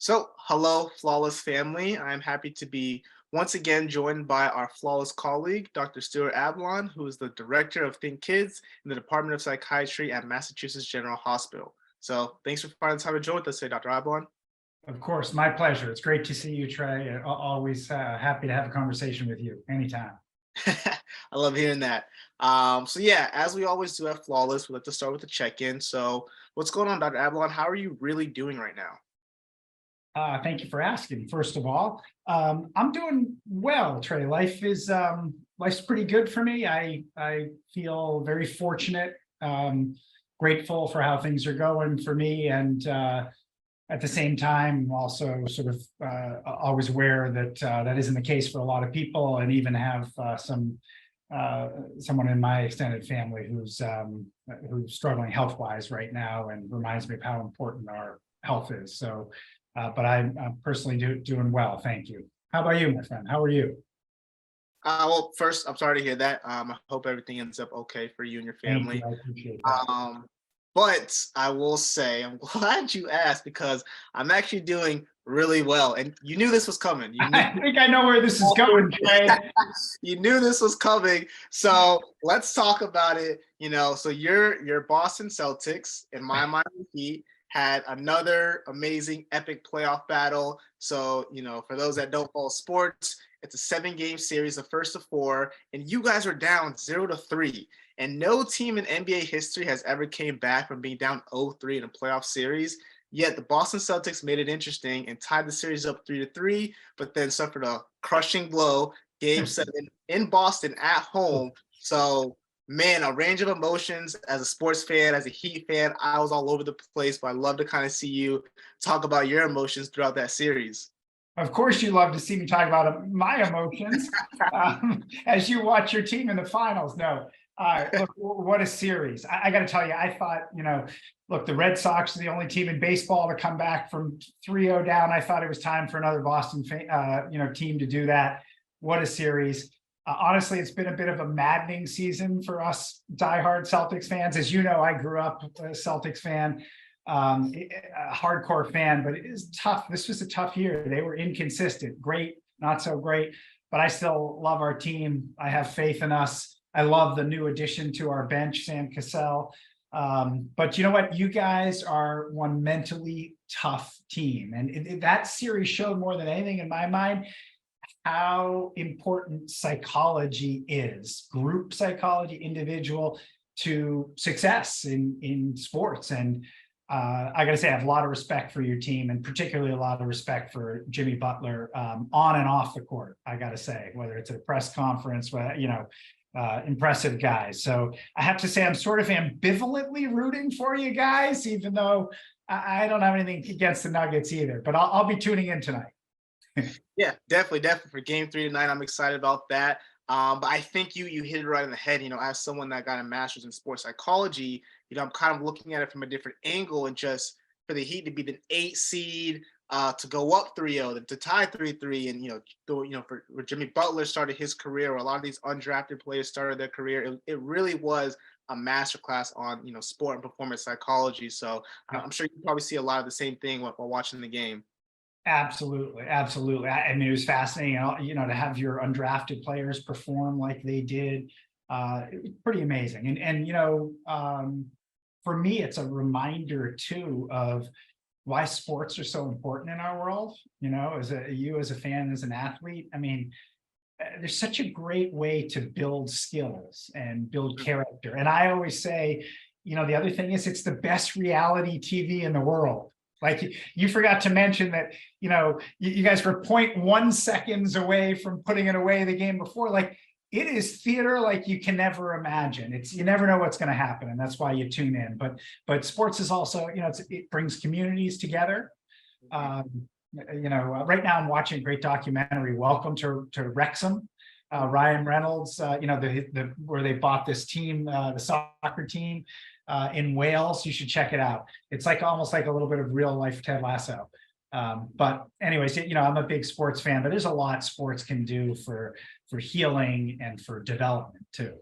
So, hello, Flawless family. I'm happy to be once again joined by our Flawless colleague, Dr. Stuart Ablon, who is the director of Think Kids in the Department of Psychiatry at Massachusetts General Hospital. So, thanks for finding the time to join with us today, Dr. Ablon. Of course, my pleasure. It's great to see you, Trey. Always happy to have a conversation with you anytime. I love hearing that. So, as we always do at Flawless, we like to start with the check-in. So, what's going on, Dr. Ablon? How are you really doing right now? Thank you for asking. First of all, I'm doing well, Trey. Life's pretty good for me. I feel very fortunate, grateful for how things are going for me, and at the same time, also sort of always aware that that isn't the case for a lot of people, and even have someone in my extended family who's struggling health-wise right now, and reminds me of how important our health is. So, but I'm personally doing well, thank you. How about you, my friend? How are you? Well, first, I'm sorry to hear that. I hope everything ends up okay for you and your Thank you. family. I appreciate that. Um, but I will say, I'm glad you asked because I'm actually doing really well. And you knew this was coming. You knew I think I know where this is going, Trey. you knew this was coming. So let's talk about it. So your Boston Celtics and my Miami Heat had another amazing epic playoff battle. So, for those that don't follow sports, it's a 7-game series, the first of four, and you guys are down 0-3. And no team in NBA history has ever came back from being down 0-3 in a playoff series. Yet the Boston Celtics made it interesting and tied the series up 3-3, but then suffered a crushing blow, Game 7 in Boston at home. So, man, a range of emotions as a sports fan, as a Heat fan. I was all over the place, but I love to kind of see you talk about your emotions throughout that series. Of course, you love to see me talk about my emotions as you watch your team in the finals. No, look, what a series. I got to tell you, I thought, look, the Red Sox are the only team in baseball to come back from 3-0 down. I thought it was time for another Boston, team to do that. What a series. Honestly, it's been a bit of a maddening season for us diehard Celtics fans. As you know, I grew up a Celtics fan, a hardcore fan, but it is tough. This was a tough year. They were inconsistent, great, not so great, but I still love our team. I have faith in us. I love the new addition to our bench, Sam Cassell. But you know what? You guys are one mentally tough team. And that series showed more than anything in my mind how important psychology is, group psychology, individual, to success in sports. And I got to say, I have a lot of respect for your team, and particularly a lot of respect for Jimmy Butler on and off the court. I got to say, whether it's at a press conference, impressive guys. So I have to say, I'm sort of ambivalently rooting for you guys, even though I don't have anything against the Nuggets either. But I'll be tuning in tonight. Yeah, definitely for Game 3 tonight. I'm excited about that. But I think you hit it right in the head. As someone that got a master's in sports psychology, I'm kind of looking at it from a different angle, and just for the Heat to be the 8 seed, to go up 3-0, to tie 3-3, and for Jimmy Butler started his career, or a lot of these undrafted players started their career. It really was a masterclass on sport and performance psychology. So I'm sure you probably see a lot of the same thing while watching the game. Absolutely, absolutely. I mean, it was fascinating, to have your undrafted players perform like they did. It was pretty amazing. For me, it's a reminder too of why sports are so important in our world. As a fan, as an athlete, I mean, there's such a great way to build skills and build character. And I always say, the other thing is, it's the best reality TV in the world. Like, you forgot to mention that, you guys were 0.1 seconds away from putting it away the game before. Like, it is theater like you can never imagine. You never know what's going to happen, and that's why you tune in. But sports is also, it brings communities together. Right now I'm watching a great documentary, Welcome to Wrexham. Ryan Reynolds, where they bought this team, the soccer team in Wales. You should check it out. It's almost like a little bit of real life Ted Lasso. But anyways, I'm a big sports fan, but there's a lot sports can do for healing and for development too.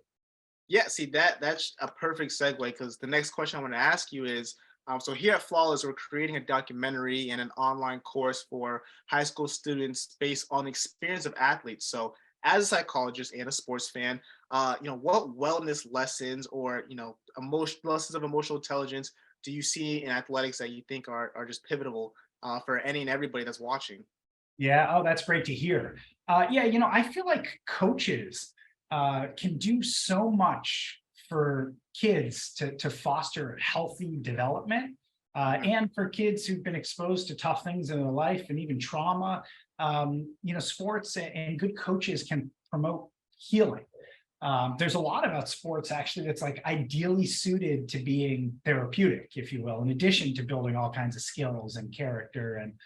Yeah, see, that's a perfect segue, because the next question I want to ask you is, So here at Flawless, we're creating a documentary and an online course for high school students based on the experience of athletes. So as a psychologist and a sports fan, what wellness lessons or, lessons of emotional intelligence do you see in athletics that you think are just pivotal for any and everybody that's watching? Yeah. Oh, that's great to hear. Yeah, I feel like coaches can do so much for kids to foster healthy development, Mhm. and for kids who've been exposed to tough things in their life and even trauma. Sports and good coaches can promote healing. There's a lot about sports actually that's like ideally suited to being therapeutic, if you will, in addition to building all kinds of skills and character. And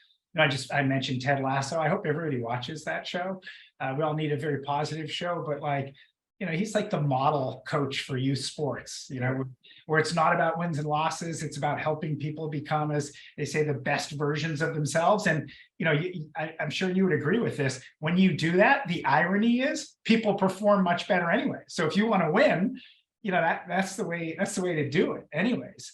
I mentioned Ted Lasso. I hope everybody watches that show. We all need a very positive show, but like, he's like the model coach for youth sports, where it's not about wins and losses. It's about helping people become, as they say, the best versions of themselves. And, I'm sure you would agree with this. When you do that, the irony is people perform much better anyway. So if you want to win, that's the way to do it anyways.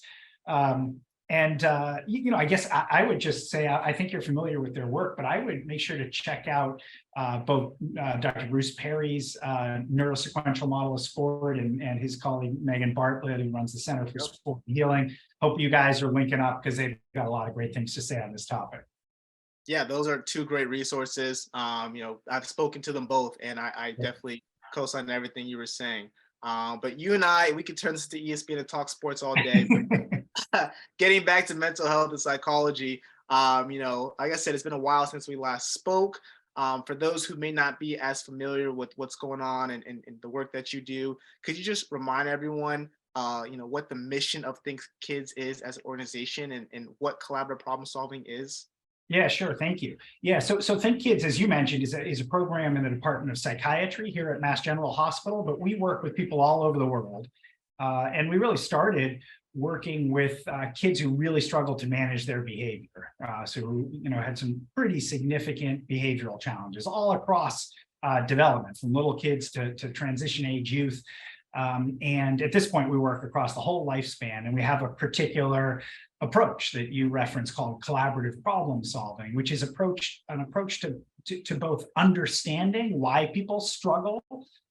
And I guess I would just say I think you're familiar with their work, but I would make sure to check out both Dr. Bruce Perry's neurosequential model of sport and his colleague Megan Bartlett, who runs the Center for Yep. Sport and Healing. Hope you guys are linking up because they've got a lot of great things to say on this topic. Yeah, those are two great resources. I've spoken to them both, and I Yeah. definitely co-sign everything you were saying. But you and we could turn this to ESPN and talk sports all day. But getting back to mental health and psychology, like I said, it's been a while since we last spoke. For those who may not be as familiar with what's going on and the work that you do, could you just remind everyone, what the mission of Think Kids is as an organization and what collaborative problem solving is? Yeah, sure. Thank you. Yeah, so Think Kids, as you mentioned, is a program in the Department of Psychiatry here at Mass General Hospital, but we work with people all over the world. And we really started working with kids who really struggled to manage their behavior. So, had some pretty significant behavioral challenges all across development, from little kids to transition age youth. And at this point, we work across the whole lifespan, and we have a particular approach that you reference called collaborative problem solving, which is an approach to both understanding why people struggle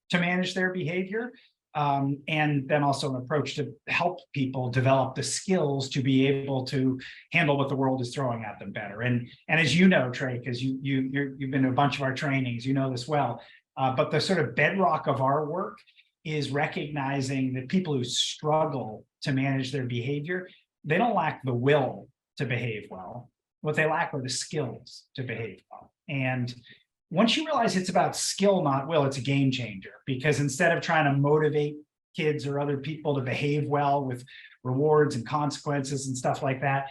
to manage their behavior, and then also an approach to help people develop the skills to be able to handle what the world is throwing at them better. And as you know, Trey, because you've been to a bunch of our trainings, you know this well. But the sort of bedrock of our work is recognizing that people who struggle to manage their behavior, they don't lack the will to behave well. What they lack are the skills to behave well. And once you realize it's about skill, not will, it's a game changer, because instead of trying to motivate kids or other people to behave well with rewards and consequences and stuff like that,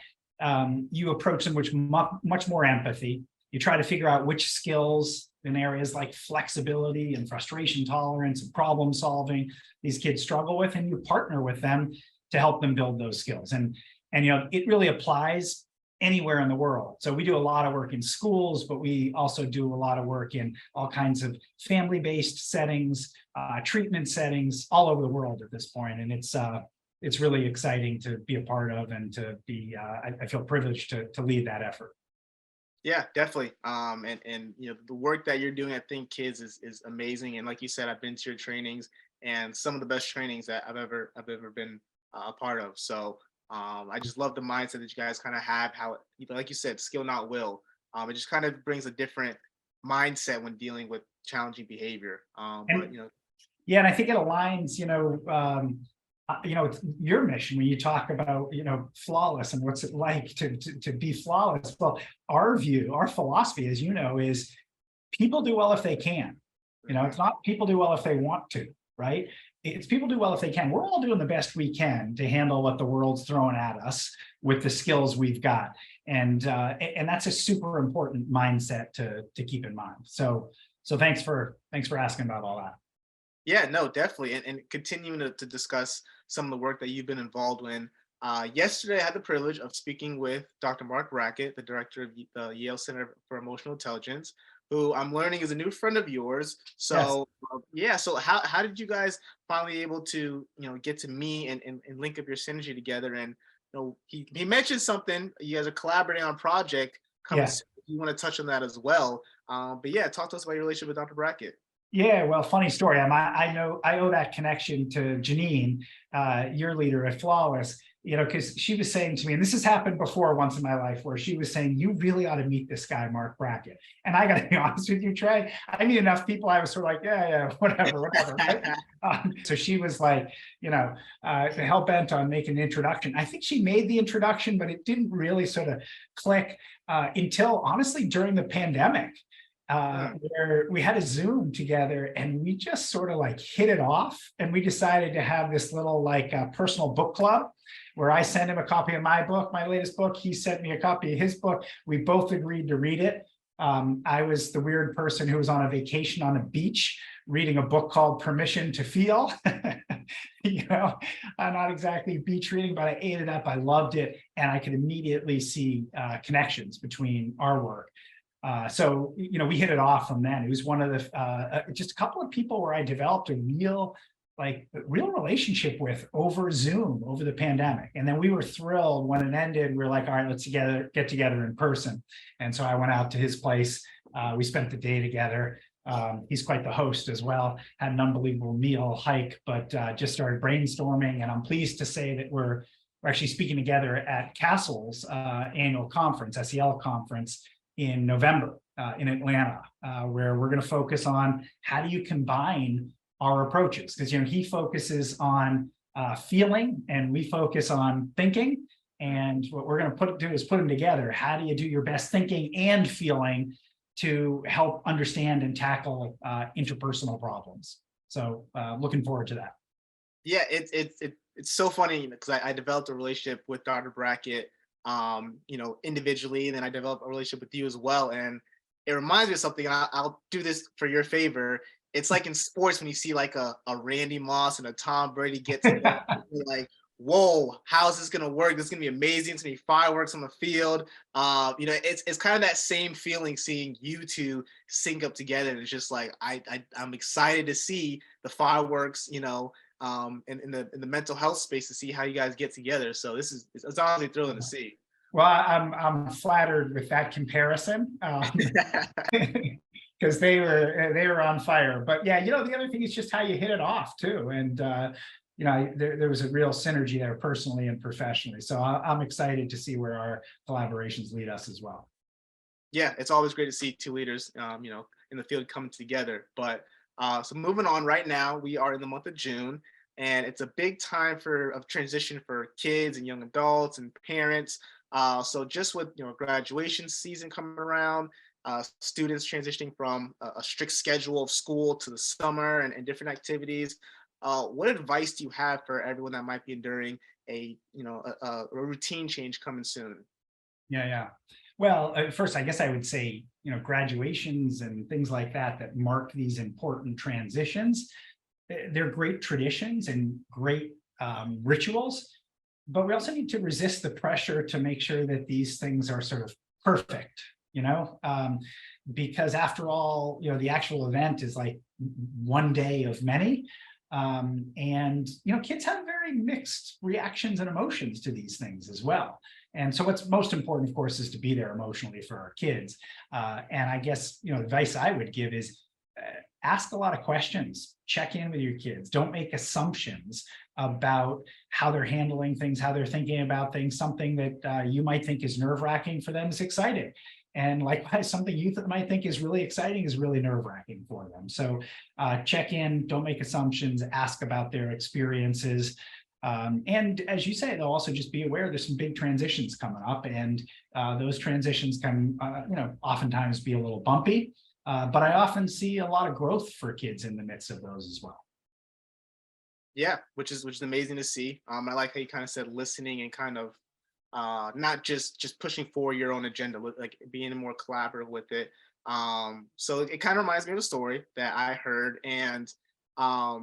you approach them with much more empathy. You try to figure out which skills in areas like flexibility and frustration tolerance and problem solving these kids struggle with, and you partner with them to help them build those skills. And it really applies anywhere in the world. So we do a lot of work in schools, but we also do a lot of work in all kinds of family-based settings, treatment settings all over the world at this point. And it's really exciting to be a part of, and to be I feel privileged to lead that effort. Yeah, definitely. And the work that you're doing at Think Kids is amazing. And like you said, I've been to your trainings and some of the best trainings that I've ever been a part of. So I just love the mindset that you guys kind of have. How, like you said, skill not will. It just kind of brings a different mindset when dealing with challenging behavior. But And yeah, and I think it aligns, it's your mission when you talk about, flawless and what's it like to be flawless. Well, our view, our philosophy, as you know, is people do well if they can. It's not people do well if they want to, right? It's people do well if they can. We're all doing the best we can to handle what the world's throwing at us with the skills we've got, and that's a super important mindset to keep in mind. So thanks for asking about all that. Yeah, no, definitely. And continuing to discuss some of the work that you've been involved in. Yesterday, I had the privilege of speaking with Dr. Mark Brackett, the director of the Yale Center for Emotional Intelligence, who I'm learning is a new friend of yours. Yes. So, yeah, so how did you guys finally able to, get to me and link up your synergy together? And he mentioned something. You guys are collaborating on a project coming Yeah. soon. If you want to touch on that as well. But yeah, talk to us about your relationship with Dr. Brackett. Yeah, well, funny story. I know I owe that connection to Janine, your leader at Flawless, because she was saying to me, and this has happened before once in my life, where she was saying, you really ought to meet this guy, Mark Brackett. And I got to be honest with you, Trey, I meet enough people. I was sort of like, yeah, whatever, right? So she was like, hell bent on making an introduction. I think she made the introduction, but it didn't really sort of click until honestly during the pandemic. Where we had a Zoom together and we just sort of like hit it off, and we decided to have this little like personal book club where I sent him a copy of my book, my latest book. He sent me a copy of his book. We both agreed to read it. I was the weird person who was on a vacation on a beach reading a book called Permission to Feel. Not exactly beach reading, but I ate it up. I loved it. And I could immediately see connections between our work. So we hit it off from then. It was one of the just a couple of people where I developed a real relationship with over Zoom over the pandemic. And then we were thrilled when it ended. We were like, all right, let's get together in person. And so I went out to his place. We spent the day together. He's quite the host as well. Had an unbelievable meal, hike, but just started brainstorming. And I'm pleased to say that we're actually speaking together at Castle's annual conference, SEL conference, in November in Atlanta, where we're going to focus on how do you combine our approaches, because he focuses on feeling and we focus on thinking, and what we're going to do is put them together. How do you do your best thinking and feeling to help understand and tackle interpersonal problems? So looking forward to that. Yeah, it's so funny because I developed a relationship with Dr. Brackett individually, and then I developed a relationship with you as well. And it reminds me of something. I'll do this for your favor. It's like in sports when you see like a Randy Moss and a Tom Brady get together, like, whoa, how's this gonna work? This is gonna be amazing. It's gonna be fireworks on the field. It's kind of that same feeling seeing you two sync up together. And it's just like I'm excited to see the fireworks, in the mental health space, to see how you guys get together. So it's honestly thrilling to see. Well, I'm flattered with that comparison, because they were on fire. But yeah, the other thing is just how you hit it off too, and there was a real synergy there personally and professionally. So I'm excited to see where our collaborations lead us as well. Yeah, it's always great to see two leaders, in the field coming together. But so moving on, right now we are in the month of June, and it's a big time of transition for kids and young adults and parents. So just with graduation season coming around, students transitioning from a strict schedule of school to the summer and different activities. What advice do you have for everyone that might be enduring a routine change coming soon? Yeah. Well, first, I guess I would say, graduations and things like that mark these important transitions. They're great traditions and great rituals, but we also need to resist the pressure to make sure that these things are sort of perfect, because after all, the actual event is like one day of many. And kids have very mixed reactions and emotions to these things as well. And so what's most important, of course, is to be there emotionally for our kids. And I guess, advice I would give is ask a lot of questions, check in with your kids, don't make assumptions about how they're handling things, how they're thinking about things. Something that you might think is nerve-wracking for them is exciting. And likewise, something you might think is really exciting is really nerve-wracking for them. So check in, don't make assumptions, ask about their experiences. And as you say, they'll also just be aware there's some big transitions coming up, and those transitions can, oftentimes be a little bumpy. But I often see a lot of growth for kids in the midst of those as well. Yeah, which is amazing to see. I like how you kind of said listening and kind of not just pushing for your own agenda, like being more collaborative with it. So it kind of reminds me of a story that I heard, and a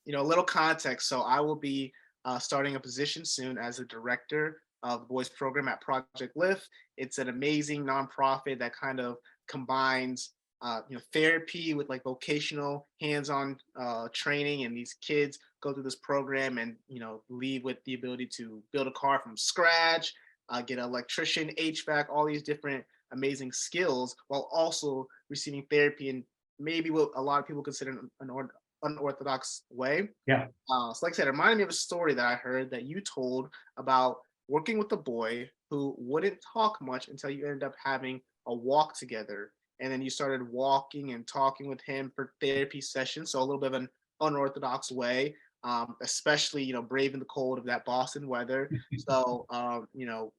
little context. So I will be starting a position soon as a director of the boys program at Project Lift. It's an amazing nonprofit that kind of combines therapy with like vocational hands-on training, and these kids go through this program and leave with the ability to build a car from scratch, get an electrician, HVAC, all these different amazing skills, while also receiving therapy in maybe what a lot of people consider an unorthodox way. Yeah. So like I said, it reminded me of a story that I heard that you told about working with a boy who wouldn't talk much until you ended up having a walk together. And then you started walking and talking with him for therapy sessions. So a little bit of an unorthodox way, especially, braving the cold of that Boston weather. So,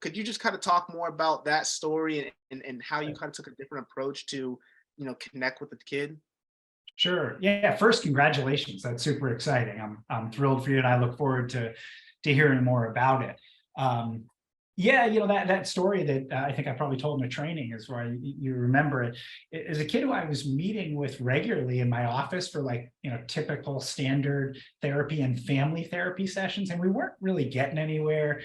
could you just kind of talk more about that story, and how you kind of took a different approach to, connect with the kid? Sure. Yeah. First, congratulations. That's super exciting. I'm thrilled for you, and I look forward to hearing more about it. Um, yeah, that story that I think I probably told in the training is where you remember it. As a kid who I was meeting with regularly in my office for like typical standard therapy and family therapy sessions, and we weren't really getting anywhere.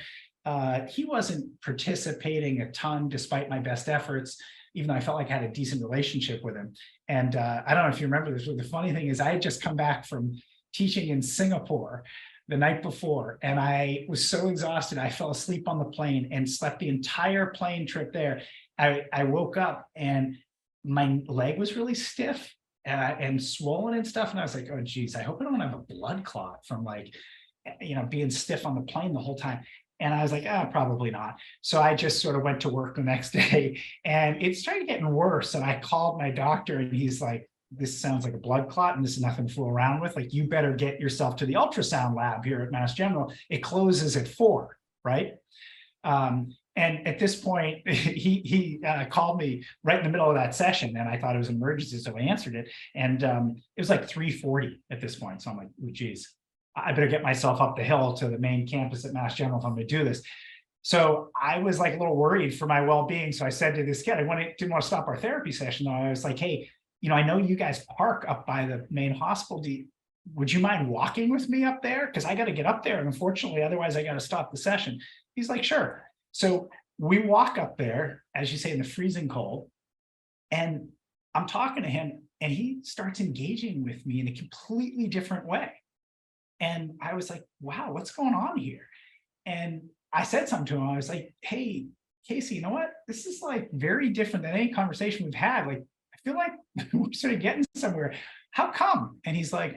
He wasn't participating a ton despite my best efforts, even though I felt like I had a decent relationship with him. And I don't know if you remember this, but the funny thing is I had just come back from teaching in Singapore the night before, and I was so exhausted, I fell asleep on the plane and slept the entire plane trip there. I woke up and my leg was really stiff and swollen and stuff. And I was like, oh, geez, I hope I don't have a blood clot from like, being stiff on the plane the whole time. And I was like, probably not. So I just sort of went to work the next day, and it started getting worse. And I called my doctor, and he's like, this sounds like a blood clot, and this is nothing to fool around with. Like, you better get yourself to the ultrasound lab here at Mass General. It closes at 4, right? And at this point, he called me right in the middle of that session, and I thought it was an emergency, so I answered it. And it was like 3:40 at this point. So I'm like, oh, geez, I better get myself up the hill to the main campus at Mass General if I'm going to do this. So I was like a little worried for my well-being. So I said to this kid, didn't want to stop our therapy session. I was like, hey, I know you guys park up by the main hospital. Would you mind walking with me up there? Because I got to get up there. And unfortunately, otherwise I got to stop the session. He's like, sure. So we walk up there, as you say, in the freezing cold. And I'm talking to him, and he starts engaging with me in a completely different way. And I was like, wow, what's going on here? And I said something to him. I was like, hey, Casey, you know what? This is like very different than any conversation we've had. Like, I feel like we're sort of getting somewhere. How come? And he's like,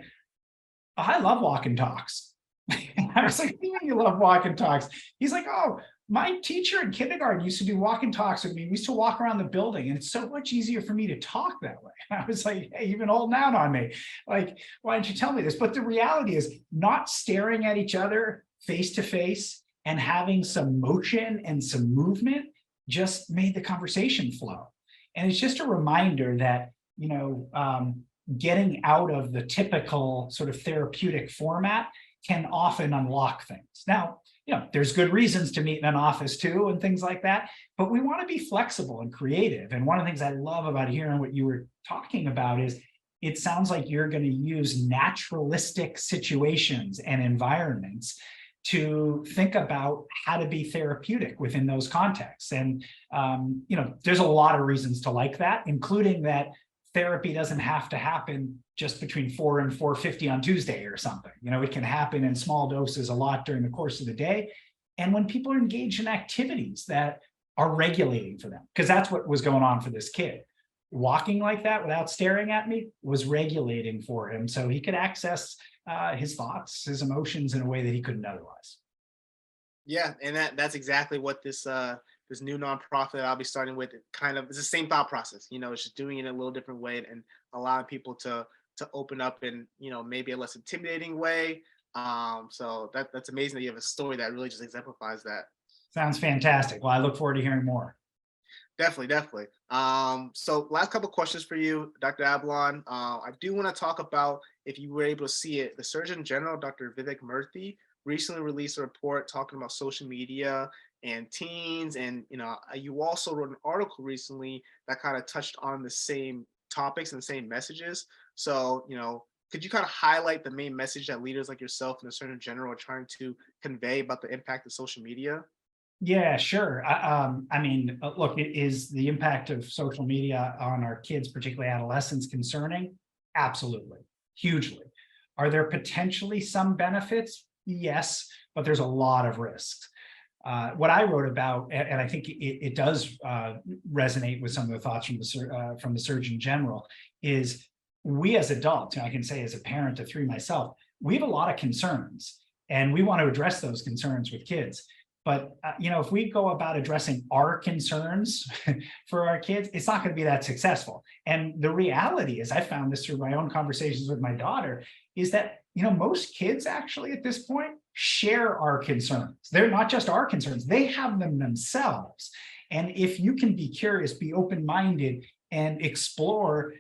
oh, I love walk and talks. I was like, you love walk and talks? He's like, oh, my teacher in kindergarten used to do walk and talks with me. We used to walk around the building, and it's so much easier for me to talk that way. I was like, hey, you've been holding out on me. Like, why don't you tell me this? But the reality is, not staring at each other face to face and having some motion and some movement just made the conversation flow. And it's just a reminder that, getting out of the typical sort of therapeutic format can often unlock things. Now, there's good reasons to meet in an office too and things like that, but we want to be flexible and creative. And one of the things I love about hearing what you were talking about is it sounds like you're going to use naturalistic situations and environments to think about how to be therapeutic within those contexts. And, there's a lot of reasons to like that, including that therapy doesn't have to happen just between 4 and 4:50 on Tuesday or something. It can happen in small doses a lot during the course of the day. And when people are engaged in activities that are regulating for them, because that's what was going on for this kid. Walking like that without staring at me was regulating for him, so he could access his thoughts, his emotions in a way that he couldn't otherwise. Yeah, and that's exactly what this new nonprofit that I'll be starting with, kind of, it's the same thought process. It's just doing it in a little different way and allowing people to open up in, maybe a less intimidating way. So that's amazing that you have a story that really just exemplifies that. Sounds fantastic. Well, I look forward to hearing more. Definitely, definitely. So last couple questions for you, Dr. Ablon. I do want to talk about, if you were able to see it, the Surgeon General, Dr. Vivek Murthy, recently released a report talking about social media and teens. And, you also wrote an article recently that kind of touched on the same topics and the same messages. So, could you kind of highlight the main message that leaders like yourself and the Surgeon General are trying to convey about the impact of social media? Yeah, sure. I mean, look, is the impact of social media on our kids, particularly adolescents, concerning? Absolutely, hugely. Are there potentially some benefits? Yes, but there's a lot of risks. What I wrote about, and I think it does resonate with some of the thoughts from the Surgeon General, is we as adults, I can say as a parent of three myself, we have a lot of concerns, and we want to address those concerns with kids. But if we go about addressing our concerns for our kids, it's not going to be that successful. And the reality is, I found this through my own conversations with my daughter, is that most kids actually at this point share our concerns. They're not just our concerns; they have them themselves. And if you can be curious, be open-minded, and explore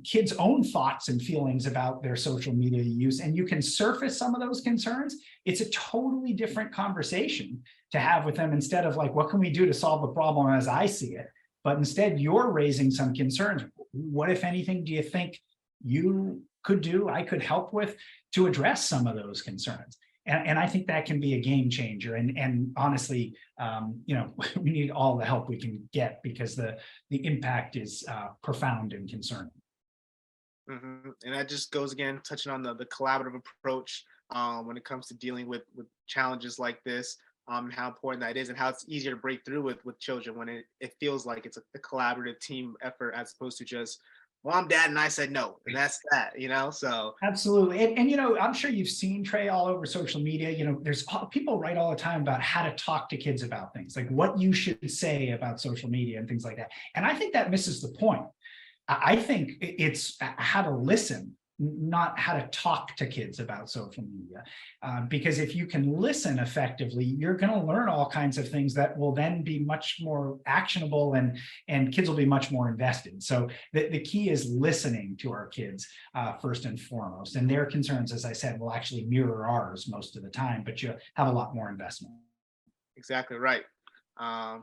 kids' own thoughts and feelings about their social media use, and you can surface some of those concerns, it's a totally different conversation to have with them, instead of like, what can we do to solve the problem as I see it? But instead, you're raising some concerns. What, if anything, do you think you could do, I could help with, to address some of those concerns? And I think that can be a game changer. And honestly, we need all the help we can get, because the impact is profound and concerning. And that just goes again, touching on the collaborative approach when it comes to dealing with challenges like this, and how important that is, and how it's easier to break through with children when it feels like it's a collaborative team effort, as opposed to just mom, dad, and I said no, and that's that, So Absolutely. And I'm sure you've seen, Trey, all over social media, there's people write all the time about how to talk to kids about things, like what you should say about social media and things like that. And I think that misses the point. I think it's how to listen, not how to talk to kids about social media. Because if you can listen effectively, you're going to learn all kinds of things that will then be much more actionable, and kids will be much more invested. So the key is listening to our kids first and foremost. And their concerns, as I said, will actually mirror ours most of the time, but you have a lot more investment. exactly right.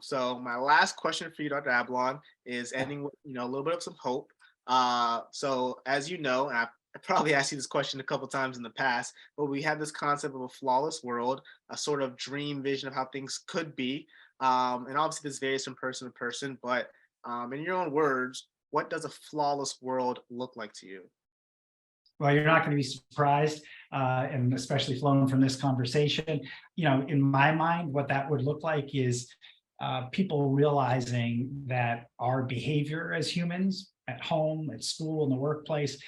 So my last question for you, Dr. Ablon, is ending with a little bit of some hope. So as you know, and I probably asked you this question a couple times in the past, but we have this concept of a flawless world, a sort of dream vision of how things could be. And obviously this varies from person to person, but in your own words, what does a flawless world look like to you? Well, you're not going to be surprised, and especially flowing from this conversation, in my mind, what that would look like is people realizing that our behavior as humans, at home, at school, in the workplace,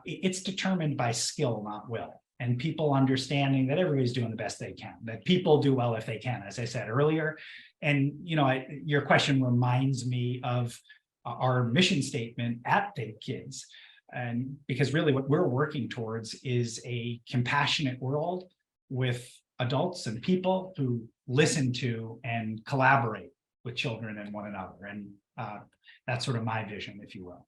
it's determined by skill, not will. And people understanding that everybody's doing the best they can, that people do well if they can, as I said earlier. And your question reminds me of our mission statement at Think Kids. And because really what we're working towards is a compassionate world with adults and people who listen to and collaborate with children and one another. And that's sort of my vision, if you will.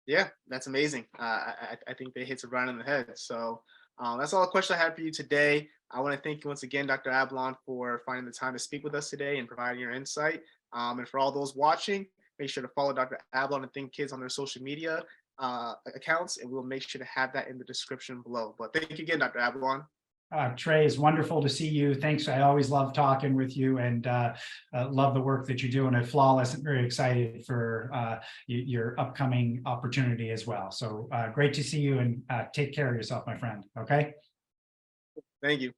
Yeah, that's amazing. I think that hits it right on the head. So that's all the question I had for you today. I want to thank you once again, Dr. Ablon, for finding the time to speak with us today and providing your insight. And for all those watching, make sure to follow Dr. Ablon and Think Kids on their social media accounts, and we'll make sure to have that in the description below. But thank you again, Dr. Ablon. Trey, it's wonderful to see you. Thanks. I always love talking with you, and love the work that you're doing at Flawless. I'm very excited for your upcoming opportunity as well. So great to see you, and take care of yourself, my friend. Okay. Thank you.